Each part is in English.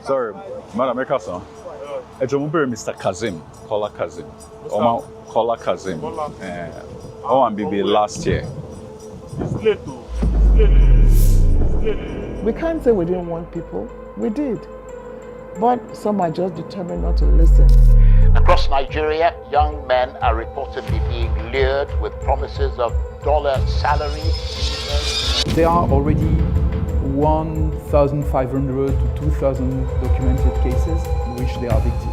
Sorry, Madam Ekason. Ejomubere Mr. Kazim, Kola Kazim. Oma Kola Kazim. And BB last year. It's late too. It's late. We can't say we didn't want people. We did. But some are just determined not to listen. Across Nigeria, young men are reportedly being lured with promises of dollar salaries. There are already 1,500 to 2,000 documented cases in which they are victims.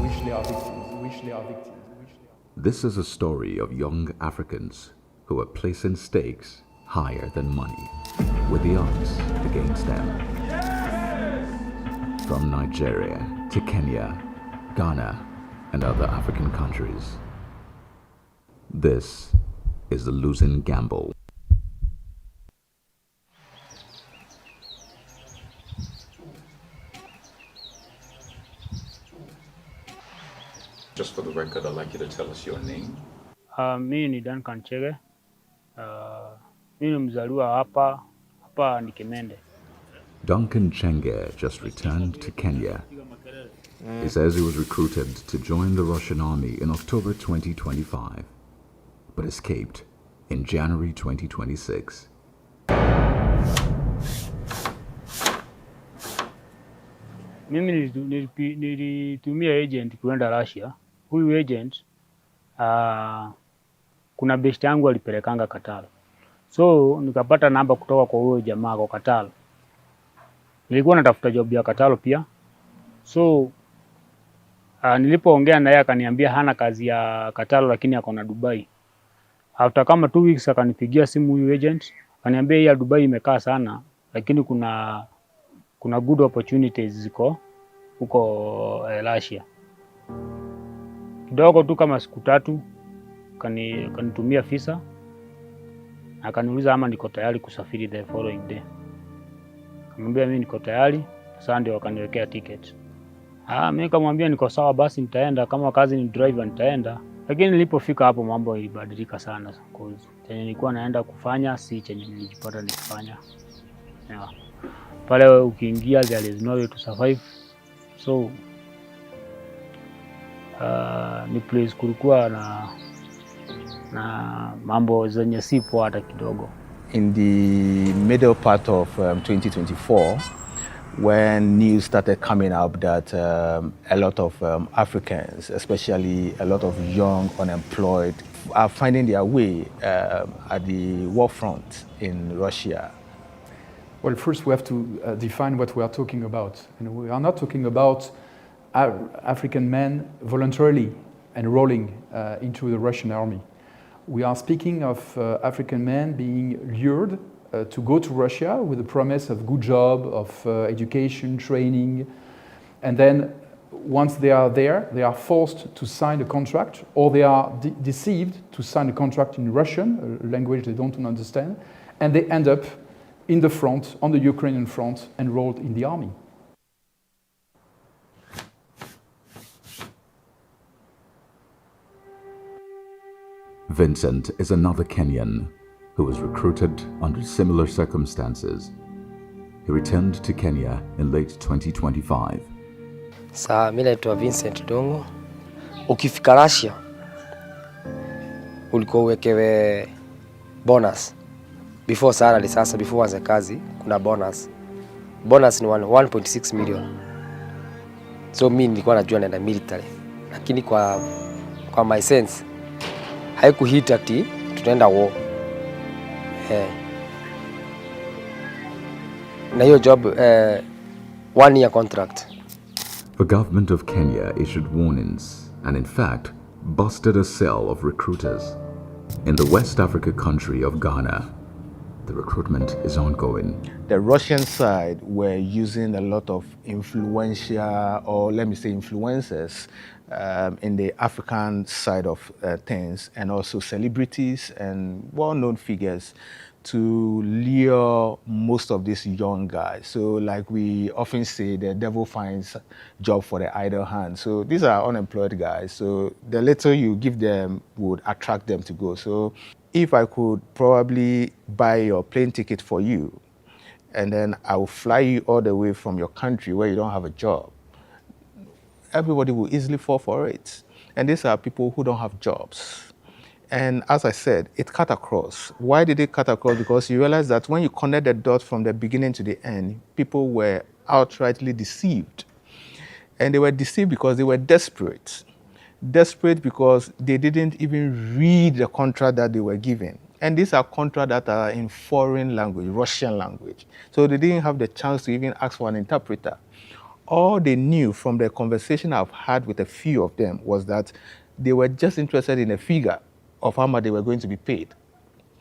This is a story of young Africans who are placing stakes higher than money, with the odds against them. From Nigeria to Kenya, Ghana, and other African countries, this is the losing gamble. Just for the record, I'd like you to tell us your name. Mimi ni Duncan Chege. Mimi ni mzaliwa hapa ni Kimende. Duncan Chenge just returned to Kenya. He says he was recruited to join the Russian army in October 2025, but escaped in January 2026. Mimi nilitumia agent kuenda Russia. Huyu agent kuna best yangu alipelekanga Katalo. So nikapata namba kutoka kwa huyo jamaa kwa Katalo. Nilikuwa natafuta job ya Katalo pia. So nilipoongea naye akaniambia hana kazi ya Katalo lakini ako na Dubai. After kama 2 weeks akanipigia simu huyu agent, akaniambia hii ya Dubai imekaa sana lakini kuna good opportunities ziko huko Russia. Kidogo tu kama siku 3 kanitumia visa. Akaniuliza ama niko tayari kusafiri the following day. Nikamwambia mimi niko tayari, sasa ndio wakaniwekea ticket. Mimi nikamwambia niko sawa basi nitaenda, kama kazi ni driver nitaenda. Lakini nilipofika hapo mambo ilibadilika sana cause chenye nilikuwa naenda kufanya si chenye nilijipata nikifanya. Yeah. Pale ukiingia there is no way to survive. So ni place kulikuwa na mambo zenye si poa hata kidogo. In the middle part of 2024, when news started coming up that a lot of Africans, especially a lot of young unemployed, are finding their way at the war front in Russia. Well, first we have to define what we are talking about. And we are not talking about African men voluntarily enrolling into the Russian army. We are speaking of African men being lured to go to Russia with the promise of good job, of education, training, and then once they are there, they are forced to sign a contract, or they are deceived to sign a contract in Russian, a language they don't understand, and they end up in the front, on the Ukrainian front, enrolled in the army. Vincent is another Kenyan who was recruited under similar circumstances. He returned to Kenya in late 2025. Saa mimi naitwa Vincent Dongo. Ukifika Russia ulikuwa uwekewe bonus before salary. Sasa before uanze kazi kuna bonus. Bonus ni 1.6 million. So mimi nilikuwa najua naenda military, lakini kwa my sense haikuhit ati tutaenda war. Na hiyo job 1 year contract. The government of Kenya issued warnings and in fact busted a cell of recruiters. In the West Africa country of Ghana, the recruitment is ongoing. The Russian side were using a lot of influential, or let me say influencers, in the African side of things, and also celebrities and well-known figures to lure most of these young guys. So like we often say, the devil finds job for the idle hand. So these are unemployed guys. So the little you give them would attract them to go. So if I could probably buy your plane ticket for you and then I will fly you all the way from your country where you don't have a job. Everybody will easily fall for it. And these are people who don't have jobs. And as I said, it cut across. Why did it cut across? Because you realize that when you connect the dots from the beginning to the end, people were outrightly deceived. And they were deceived because they were desperate. Desperate because they didn't even read the contract that they were given. And these are contracts that are in foreign language, Russian language. So they didn't have the chance to even ask for an interpreter. All they knew from the conversation I've had with a few of them was that they were just interested in a figure of how much they were going to be paid.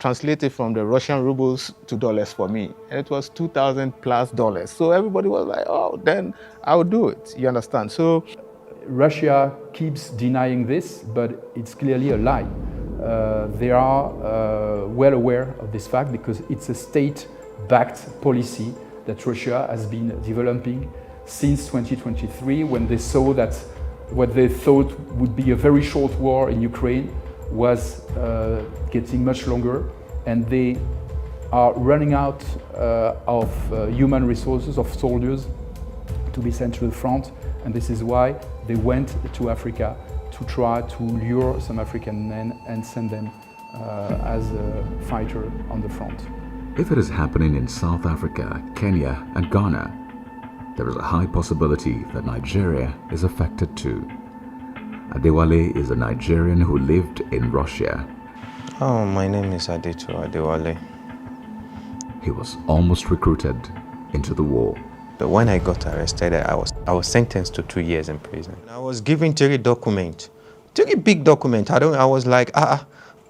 Translated from the Russian rubles to dollars for me. And it was $2,000+. So everybody was like, oh, then I'll do it. You understand? So Russia keeps denying this, but it's clearly a lie. They are well aware of this fact because it's a state-backed policy that Russia has been developing since 2023, when they saw that what they thought would be a very short war in Ukraine was getting much longer, and they are running out of human resources, of soldiers to be sent to the front, and this is why they went to Africa to try to lure some African men and send them as a fighter on the front. If it is happening in South Africa, Kenya, and Ghana, there is a high possibility that Nigeria is affected too. Adewale is a Nigerian who lived in Russia. Oh, my name is Adetu Adewale. He was almost recruited into the war. But when I got arrested, I was sentenced to 2 years in prison. I was given 3 documents, 3 big documents. I was like,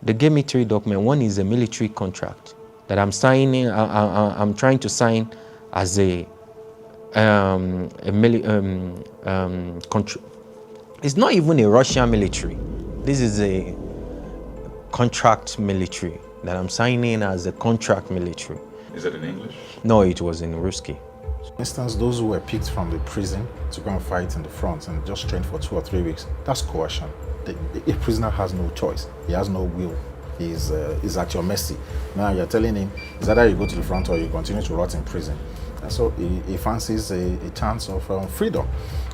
they gave me 3 documents. One is a military contract that I'm signing. I'm trying to sign as a it's not even a Russian military. This is a contract military that I'm signing as a contract military. Is it in English? No, it was in Ruski. For instance, those who were picked from the prison to go and fight in the front and just trained for 2 or 3 weeks, that's coercion. A prisoner has no choice. He has no will. He's at your mercy. Now you're telling him, it's either you go to the front or you continue to rot in prison. And so he fancies a chance of freedom.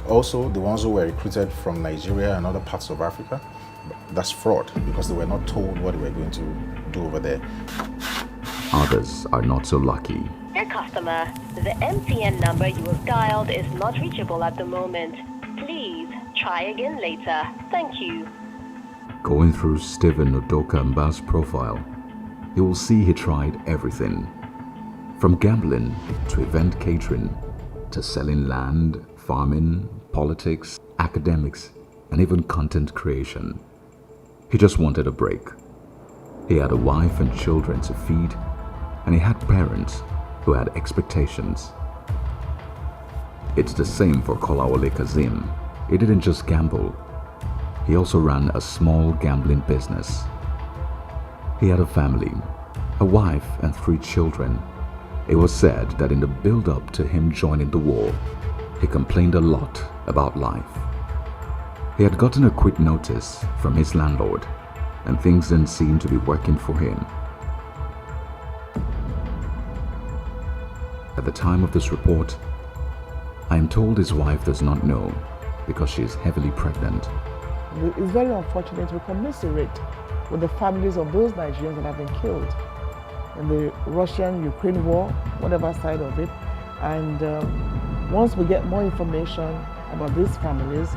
Also, the ones who were recruited from Nigeria and other parts of Africa, that's fraud because they were not told what they were going to do over there. Others are not so lucky. Dear customer, the MTN number you have dialed is not reachable at the moment. Please try again later. Thank you. Going through Stephen Udoka Mba's profile, you will see he tried everything. From gambling to event catering, to selling land, farming, politics, academics, and even content creation. He just wanted a break. He had a wife and children to feed, and he had parents who had expectations. It's the same for Kolawole Kazim. He didn't just gamble. He also ran a small gambling business. He had a family, a wife and 3 children. It was said that in the build-up to him joining the war, he complained a lot about life. He had gotten a quit notice from his landlord, and things didn't seem to be working for him. At the time of this report, I am told his wife does not know because she is heavily pregnant. It's very unfortunate we commiserate with the families of those Nigerians that have been killed in the Russian-Ukraine war, whatever side of it. And once we get more information about these families,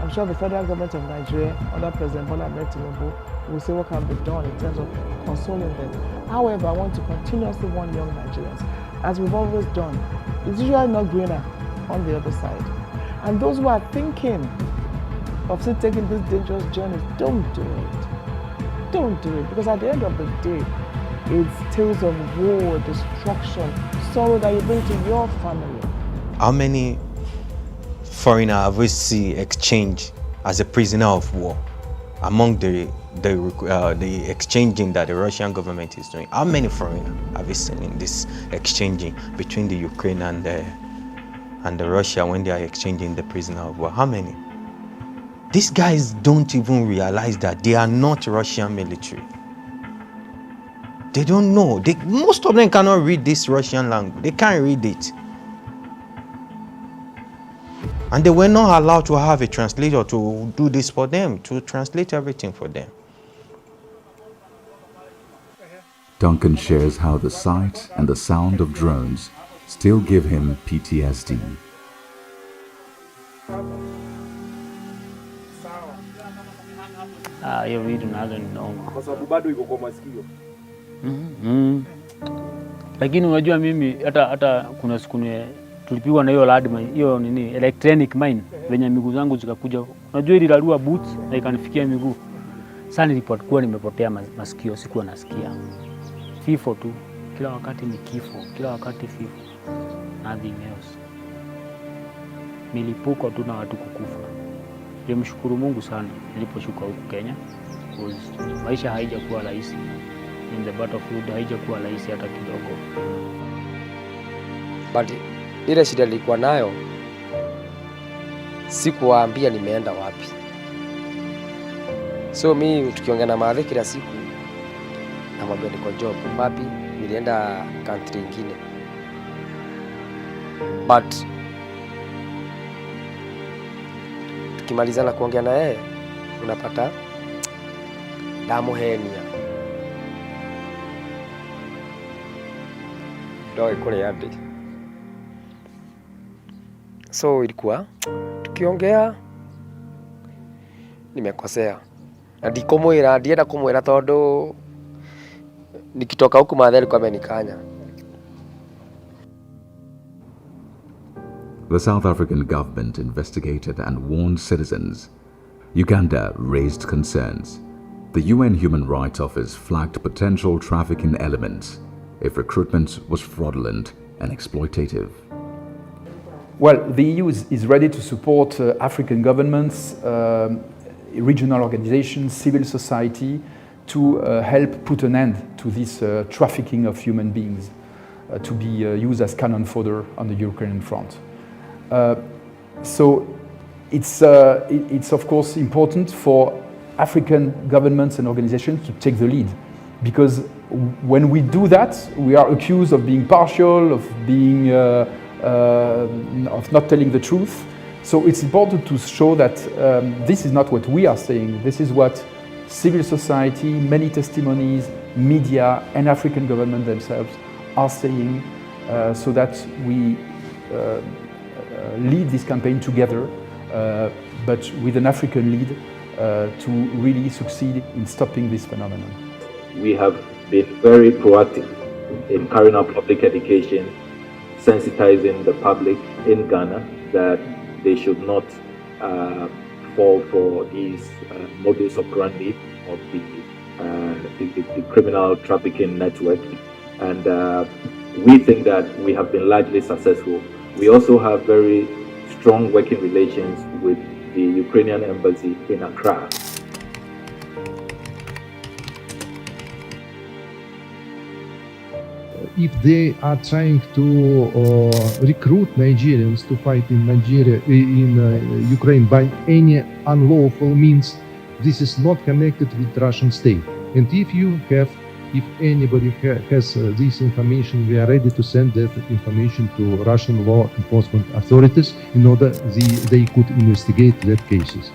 I'm sure the federal government of Nigeria, under President Bola Ahmed Tinubu, will see what can be done in terms of consoling them. However, I want to continuously warn young Nigerians, as we've always done, it's usually not greener on the other side. And those who are thinking of still taking these dangerous journeys, don't do it. Don't do it, because at the end of the day, it's tales of war, destruction, sorrow that you bring to your family. How many foreigners have we seen exchange as a prisoner of war among the exchanging that the Russian government is doing? How many foreigners have we seen in this exchanging between the Ukraine and the Russia when they are exchanging the prisoner of war? How many? These guys don't even realize that they are not Russian military. They don't know. Most of them cannot read this Russian language. They can't read it. And they were not allowed to have a translator to do this for them, to translate everything for them. Duncan shares how the sight and the sound of drones still give him PTSD. Hiyo vitu nazo ni noma. Kwa sababu bado iko kwa masikio. Lakini unajua mimi hata kuna siku tulipigwa na hiyo landmine, hiyo nini electronic mine, venye miguu zangu zikakuja. Unajua ililalua boots na ikanifikia miguu. Sasa nilipokuwa nimepotea masikio, sikuwa nasikia. Kifo tu, kila wakati ni kifo, kila wakati kifo. Nothing else. Milipuko tu na watu kukufa. Nimshukuru Mungu sana niliposhuka huku Kenya. Maisha haijakuwa rahisi. In the battlefield haijakuwa rahisi hata kidogo. But ile shida nilikuwa nayo, sikuwaambia nimeenda wapi. So mimi tukiongea na Maadhi kila siku, namwambia niko job, wapi nilienda country nyingine. But tukimalizana kuongea na yeye, unapata damu henia. Ndio iko yadi. So ilikuwa tukiongea, nimekosea. Ndienda kumwira tondu nikitoka huku Maadhi alikuwa amenikanya. The South African government investigated and warned citizens. Uganda raised concerns. The UN Human Rights Office flagged potential trafficking elements if recruitment was fraudulent and exploitative. Well, the EU is ready to support African governments, regional organizations, civil society to help put an end to this trafficking of human beings to be used as cannon fodder on the Ukrainian front. So it's of course important for African governments and organizations to take the lead, because when we do that, we are accused of being partial, of being of not telling the truth. So it's important to show that this is not what we are saying. This is what civil society, many testimonies, media, and African government themselves are saying, so that we lead this campaign together, but with an African lead to really succeed in stopping this phenomenon. We have been very proactive in carrying out public education, sensitizing the public in Ghana that they should not fall for these modus operandi of the criminal trafficking network. And we think that we have been largely successful. We also have very strong working relations with the Ukrainian embassy in Accra. If they are trying to recruit Nigerians to fight in Ukraine by any unlawful means, this is not connected with Russian state. And if anybody has this information, we are ready to send that information to Russian law enforcement authorities in order they could investigate that cases.